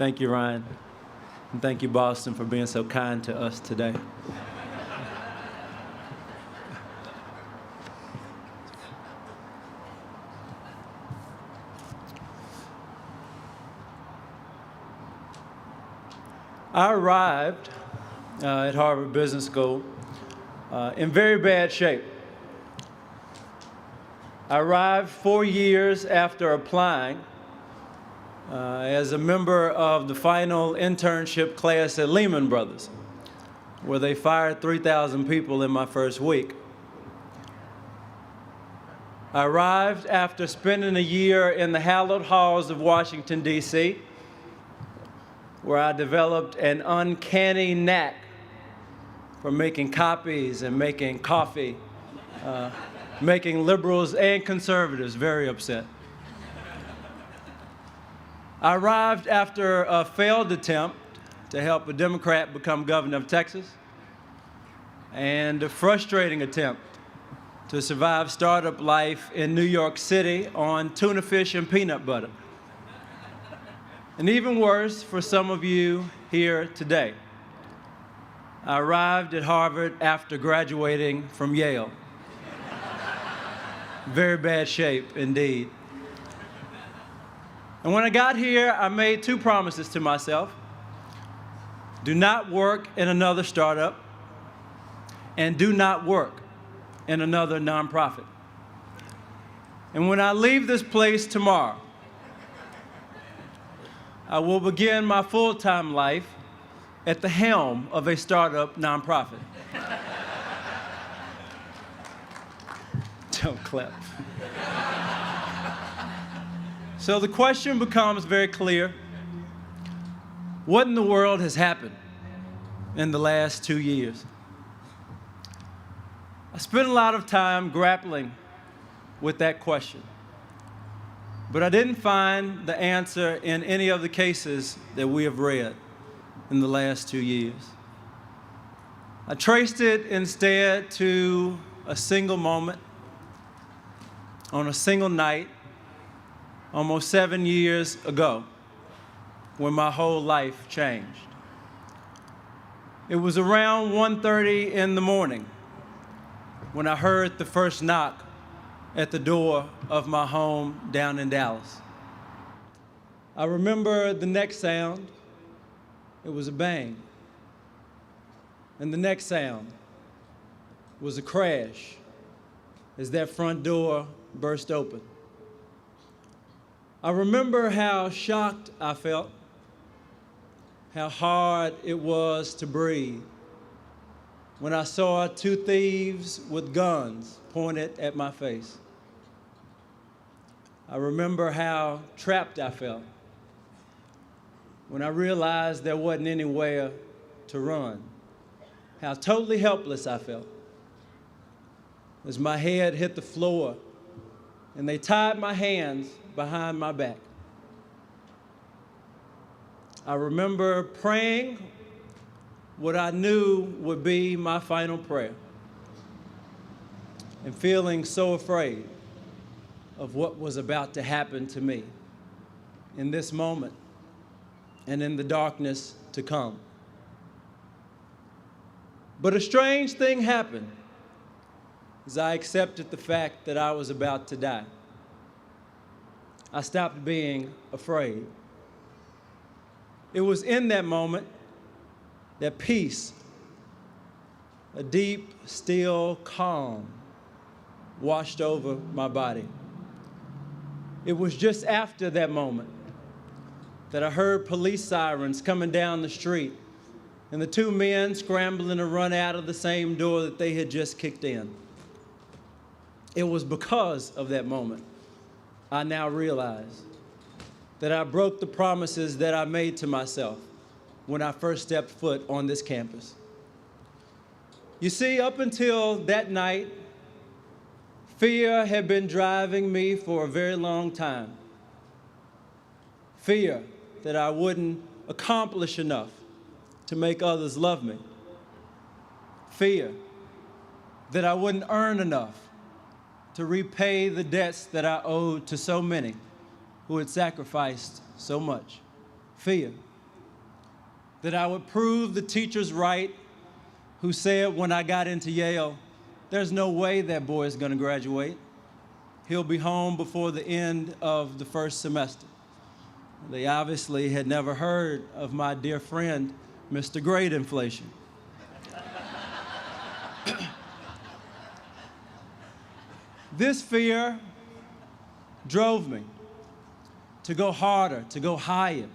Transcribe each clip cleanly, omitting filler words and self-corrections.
Thank you, Ryan. And thank you, Boston, for being so kind to us today. I arrived at Harvard Business School in very bad shape. I arrived 4 years after applying as a member of the final internship class at Lehman Brothers, where they fired 3,000 people in my first week. I arrived after spending a year in the hallowed halls of Washington, D.C., where I developed an uncanny knack for making copies and making coffee, making liberals and conservatives very upset. I arrived after a failed attempt to help a Democrat become governor of Texas and a frustrating attempt to survive startup life in New York City on tuna fish and peanut butter. And even worse for some of you here today, I arrived at Harvard after graduating from Yale. Very bad shape indeed. And when I got here, I made 2 promises to myself. Do not work in another startup, and do not work in another nonprofit. And when I leave this place tomorrow, I will begin my full-time life at the helm of a startup nonprofit. Don't clap. So the question becomes very clear. What in the world has happened in the last 2 years? I spent a lot of time grappling with that question, but I didn't find the answer in any of the cases that we have read in the last 2 years. I traced it instead to a single moment on a single night almost 7 years ago when my whole life changed. It was around 1:30 in the morning when I heard the first knock at the door of my home down in Dallas. I remember the next sound. It was a bang. And the next sound was a crash as that front door burst open. I remember how shocked I felt, how hard it was to breathe when I saw 2 thieves with guns pointed at my face. I remember how trapped I felt when I realized there wasn't anywhere to run, how totally helpless I felt as my head hit the floor and they tied my hands behind my back. I remember praying what I knew would be my final prayer and feeling so afraid of what was about to happen to me in this moment and in the darkness to come. But a strange thing happened as I accepted the fact that I was about to die. I stopped being afraid. It was in that moment that peace, a deep, still calm, washed over my body. It was just after that moment that I heard police sirens coming down the street and the 2 men scrambling to run out of the same door that they had just kicked in. It was because of that moment I now realize that I broke the promises that I made to myself when I first stepped foot on this campus. You see, up until that night, fear had been driving me for a very long time. Fear that I wouldn't accomplish enough to make others love me. Fear that I wouldn't earn enough to repay the debts that I owed to so many who had sacrificed so much. Fear that I would prove the teachers right who said when I got into Yale, there's no way that boy is going to graduate. He'll be home before the end of the first semester. They obviously had never heard of my dear friend, Mr. Grade Inflation. This fear drove me to go harder, to go higher.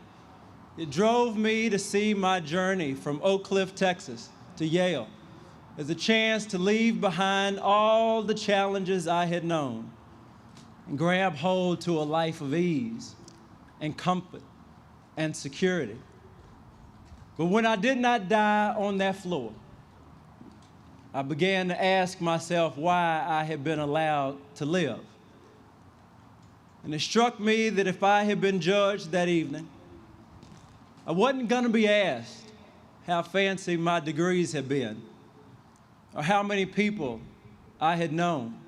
It drove me to see my journey from Oak Cliff, Texas, to Yale as a chance to leave behind all the challenges I had known and grab hold to a life of ease and comfort and security. But when I did not die on that floor, I began to ask myself why I had been allowed to live. And it struck me that if I had been judged that evening, I wasn't going to be asked how fancy my degrees had been, or how many people I had known,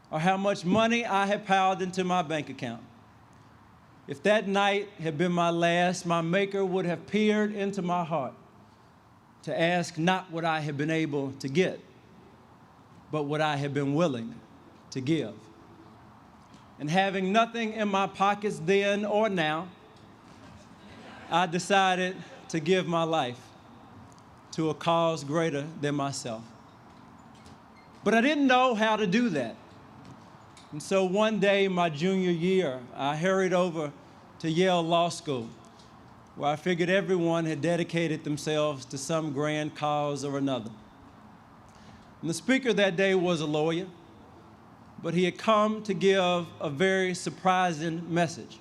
or how much money I had piled into my bank account. If that night had been my last, my Maker would have peered into my heart to ask not what I had been able to get, but what I had been willing to give. And having nothing in my pockets then or now, I decided to give my life to a cause greater than myself. But I didn't know how to do that. And so one day, my junior year, I hurried over to Yale Law School, where I figured everyone had dedicated themselves to some grand cause or another. And the speaker that day was a lawyer, but he had come to give a very surprising message.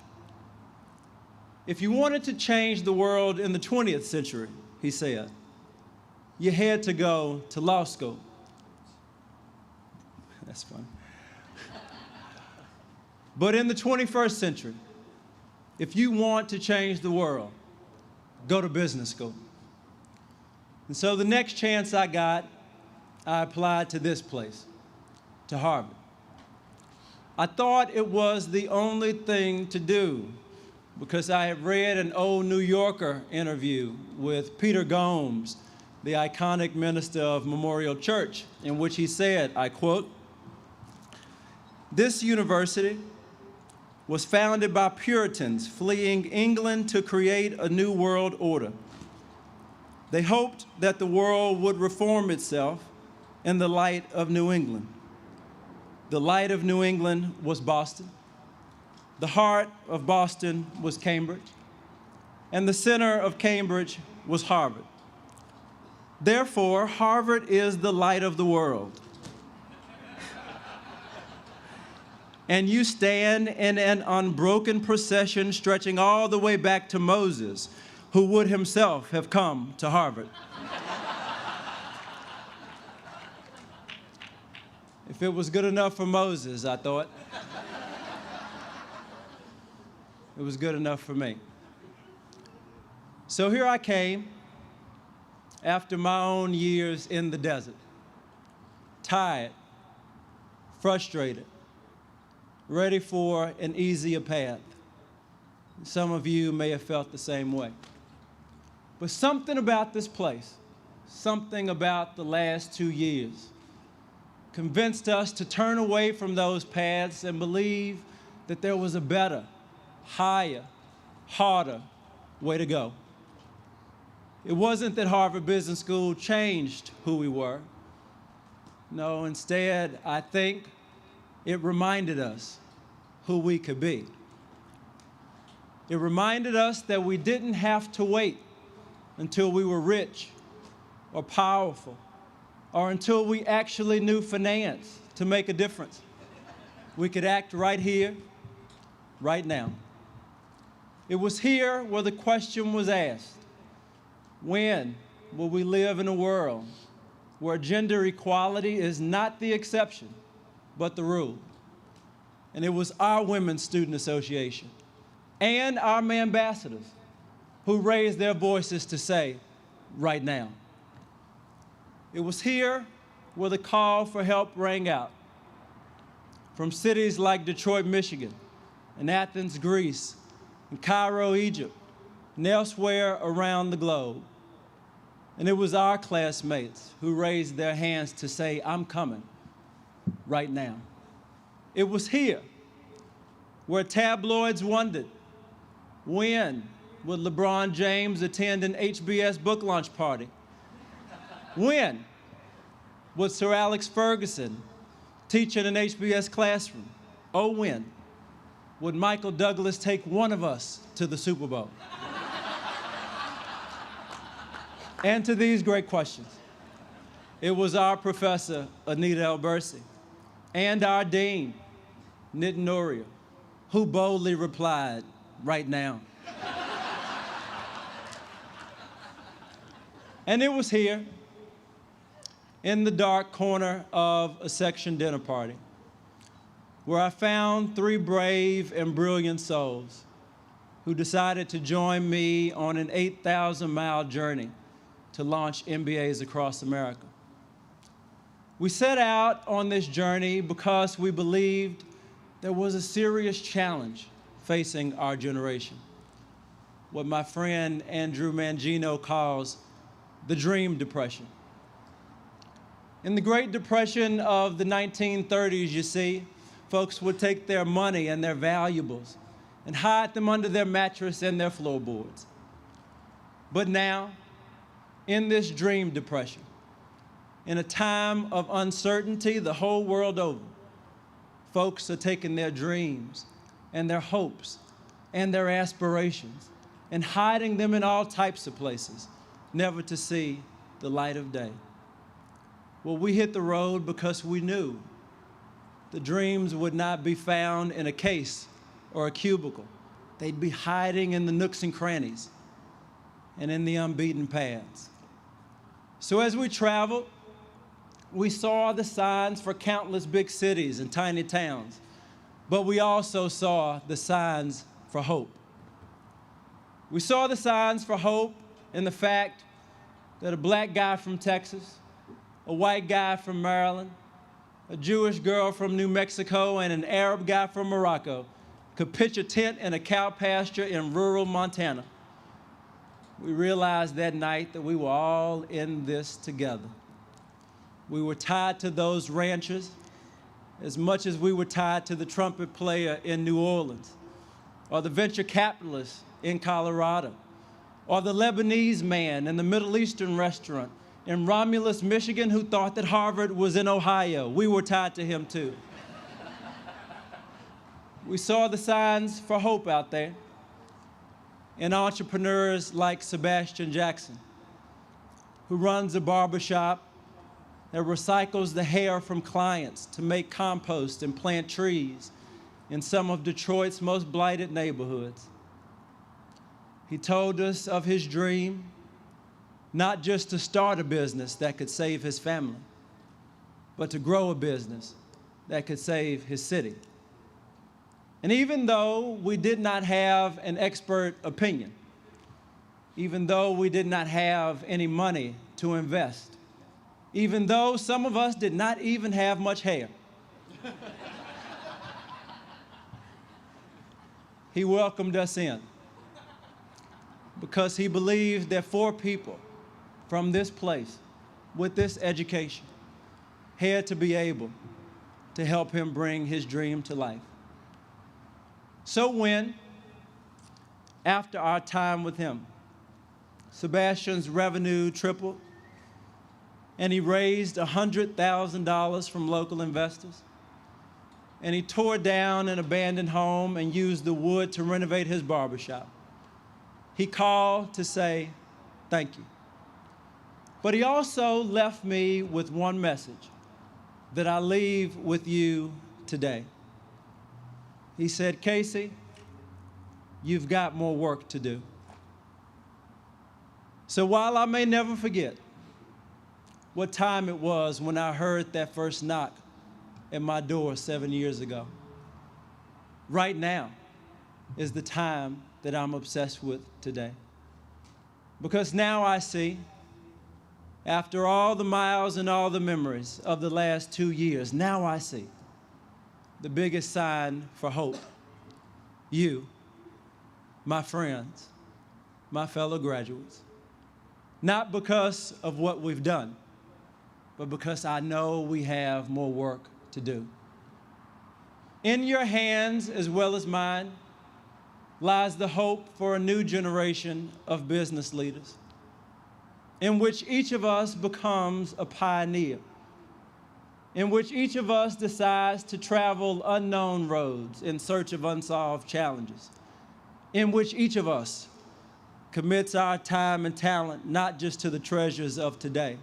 If you wanted to change the world in the 20th century, he said, you had to go to law school. That's funny. But in the 21st century, if you want to change the world, go to business school. And so the next chance I got, I applied to this place, to Harvard. I thought it was the only thing to do because I had read an old New Yorker interview with Peter Gomes, the iconic minister of Memorial Church, in which he said, I quote, "This university was founded by Puritans fleeing England to create a new world order. They hoped that the world would reform itself in the light of New England. The light of New England was Boston. The heart of Boston was Cambridge. And the center of Cambridge was Harvard. Therefore, Harvard is the light of the world. And you stand in an unbroken procession stretching all the way back to Moses, who would himself have come to Harvard." If it was good enough for Moses, I thought, it was good enough for me. So here I came after my own years in the desert, tired, frustrated, ready for an easier path. Some of you may have felt the same way. But something about this place, something about the last 2 years, convinced us to turn away from those paths and believe that there was a better, higher, harder way to go. It wasn't that Harvard Business School changed who we were. No, instead, I think it reminded us who we could be. It reminded us that we didn't have to wait until we were rich or powerful or until we actually knew finance to make a difference. We could act right here, right now. It was here where the question was asked, when will we live in a world where gender equality is not the exception, but the rule? And it was our Women's Student Association and our ambassadors who raised their voices to say, right now. It was here where the call for help rang out. From cities like Detroit, Michigan, and Athens, Greece, and Cairo, Egypt, and elsewhere around the globe. And it was our classmates who raised their hands to say, I'm coming right now. It was here where tabloids wondered, when would LeBron James attend an HBS book launch party? When would Sir Alex Ferguson teach in an HBS classroom? Oh, when would Michael Douglas take one of us to the Super Bowl? And to these great questions, it was our professor, Anita Albersi, and our dean, Nitin Noria, who boldly replied, right now. And it was here, in the dark corner of a section dinner party, where I found 3 brave and brilliant souls who decided to join me on an 8,000-mile journey to launch MBAs across America. We set out on this journey because we believed there was a serious challenge facing our generation, what my friend Andrew Mangino calls the Dream Depression. In the Great Depression of the 1930s, you see, folks would take their money and their valuables and hide them under their mattress and their floorboards. But now, in this Dream Depression, in a time of uncertainty the whole world over, folks are taking their dreams and their hopes and their aspirations and hiding them in all types of places, never to see the light of day. Well, we hit the road because we knew the dreams would not be found in a case or a cubicle. They'd be hiding in the nooks and crannies and in the unbeaten paths. So as we traveled, we saw the signs for countless big cities and tiny towns, but we also saw the signs for hope. We saw the signs for hope in the fact that a black guy from Texas, a white guy from Maryland, a Jewish girl from New Mexico, and an Arab guy from Morocco could pitch a tent in a cow pasture in rural Montana. We realized that night that we were all in this together. We were tied to those ranchers as much as we were tied to the trumpet player in New Orleans, or the venture capitalist in Colorado, or the Lebanese man in the Middle Eastern restaurant in Romulus, Michigan, who thought that Harvard was in Ohio. We were tied to him too. We saw the signs for hope out there in entrepreneurs like Sebastian Jackson, who runs a barbershop that recycles the hair from clients to make compost and plant trees in some of Detroit's most blighted neighborhoods. He told us of his dream, not just to start a business that could save his family, but to grow a business that could save his city. And even though we did not have an expert opinion, even though we did not have any money to invest, even though some of us did not even have much hair, he welcomed us in because he believed that 4 people from this place with this education had to be able to help him bring his dream to life. So when, after our time with him, Sebastian's revenue tripled, and he raised $100,000 from local investors, and he tore down an abandoned home and used the wood to renovate his barbershop, he called to say thank you. But he also left me with one message that I leave with you today. He said, Casey, you've got more work to do. So while I may never forget what time it was when I heard that first knock at my door 7 years ago, right now is the time that I'm obsessed with today. Because now I see, after all the miles and all the memories of the last 2 years, now I see the biggest sign for hope. You, my friends, my fellow graduates, not because of what we've done, but because I know we have more work to do. In your hands, as well as mine, lies the hope for a new generation of business leaders, in which each of us becomes a pioneer, in which each of us decides to travel unknown roads in search of unsolved challenges, in which each of us commits our time and talent not just to the treasures of today,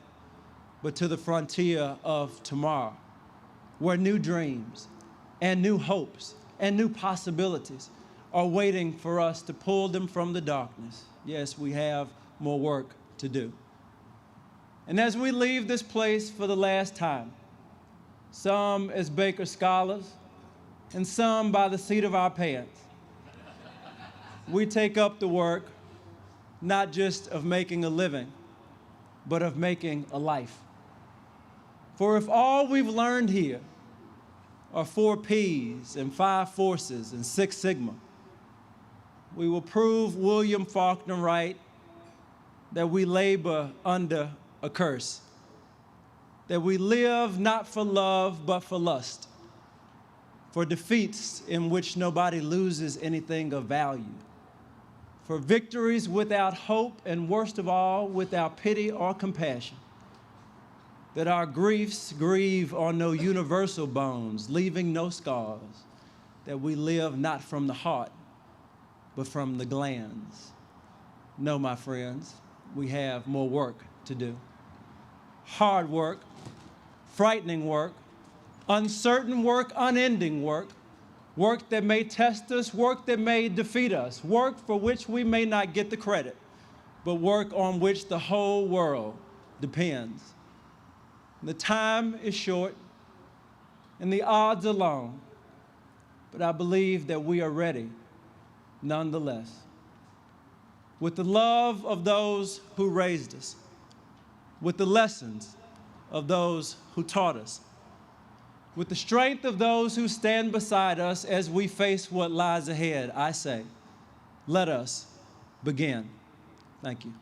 but to the frontier of tomorrow, where new dreams and new hopes and new possibilities are waiting for us to pull them from the darkness. Yes, we have more work to do. And as we leave this place for the last time, some as Baker scholars and some by the seat of our pants, we take up the work not just of making a living, but of making a life. For if all we've learned here are 4 Ps and 5 forces and 6 sigma, we will prove William Faulkner right that we labor under a curse, that we live not for love but for lust, for defeats in which nobody loses anything of value, for victories without hope, and worst of all, without pity or compassion, that our griefs grieve on no universal bones, leaving no scars, that we live not from the heart, but from the glands. No, my friends, we have more work to do. Hard work, frightening work, uncertain work, unending work, work that may test us, work that may defeat us, work for which we may not get the credit, but work on which the whole world depends. The time is short and the odds are long, but I believe that we are ready nonetheless. With the love of those who raised us, with the lessons of those who taught us, with the strength of those who stand beside us as we face what lies ahead, I say, let us begin. Thank you.